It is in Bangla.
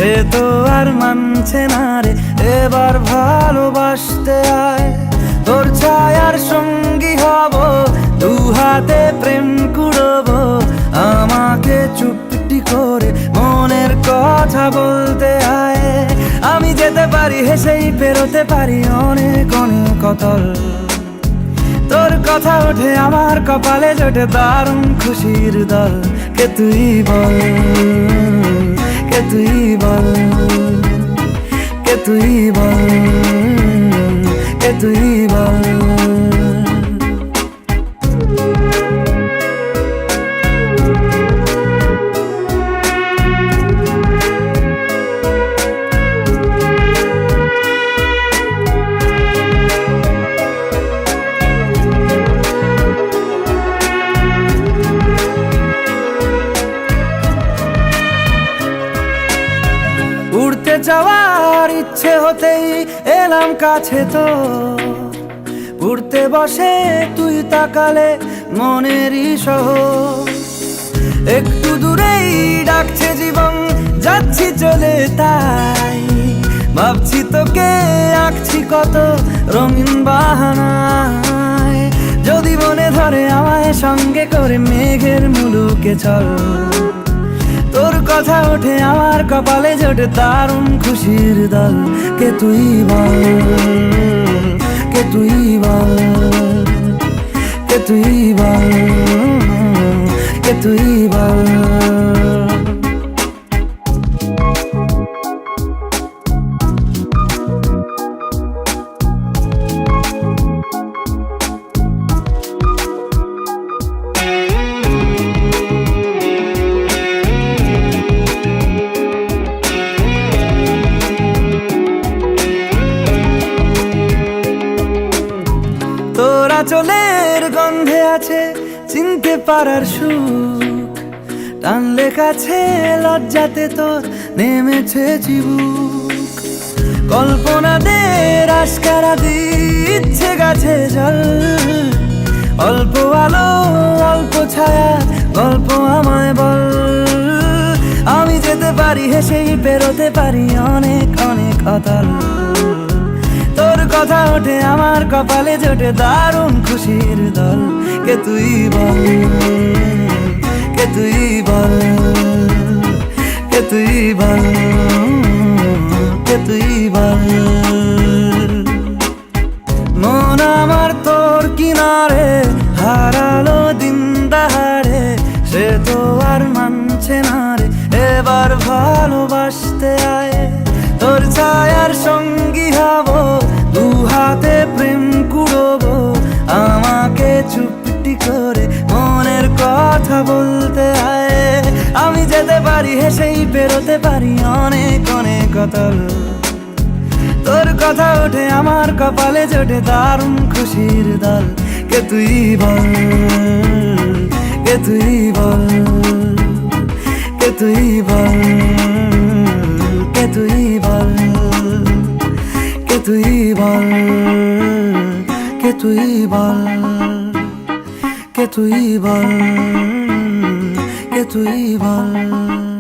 সে তো আর মানছে না রে। এবার ভালোবাসতে আয়, তোর ছায়ার সঙ্গী হব, দু হাতে প্রেম কুড়বো। আমাকে চুপটি করে মনের কথা বলতে আয়। আমি যেতে পারি হেসেই পেরোতে পারি অনেক অনেক অতল। তোর কথা ওঠে আমার কপালে জোটে দারুণ খুশির দল। কে তুই বল, কে তুই বল, কে তুই বল, কে তুই বল। উড়তে যাওয়ার ইচ্ছে হতেই এলাম কাছে তো। উড়তে বসে তুই তাকালে মনেরই শহর। একটু দূরেই ডাকছে জীবন, যাচ্ছি চলে তাই। ভাবছি তোকে আঁকছি কত রঙিন বাহানায়। যদি মনে ধরে আমায় সঙ্গে করে মেঘের মুলুকে চল। তোর কথা ওঠে আমার কপালে জোটে দারুণ খুশির দল। কে তুই বল, কে তুই বল, কে তুই বল, কে তুই বল। তোরা চলের গন্ধে আছে চিনতে পারার সুখ। টানলে কাছে লজ্জাতে তোর নেমেছে চিবুক। কল্পনাদের আশকারা দিচ্ছে গাছে জল। অল্প আলো অল্প ছায়া গল্প আমায় বল। আমি যেতে পারি হেসেই পেরোতে পারি অনেক অনেক অতল। তোর কথা ওঠে আমার কপালে জোটে দারুণ খুশির দল। কে তুই বল, কে তুই বল, কে তুই বল, কে তুই বল। মন আমার তোর কিনারে হারালো দিন দাহাড়ে। সে তো আর মানছে না রে। এবার ভালোবাসতে আয়, তোর ছায়ার সঙ্গী হব, দু হাতে প্রেম কুড়বো। আমাকে চুপটি করে মনের কথা বলতে আয়। আমি যেতে পারি হেসেই পেরোতে পারি অনেক অনেক অতল। তোর কথা ওঠে আমার কপালে জোটে দারুণ খুশির দল। কে তুই বল, কে তুই বল, কে তুই বল, কে তুই বল, কে তুই বল, কে তুই বল, কে তুই বল, কে তুই বল।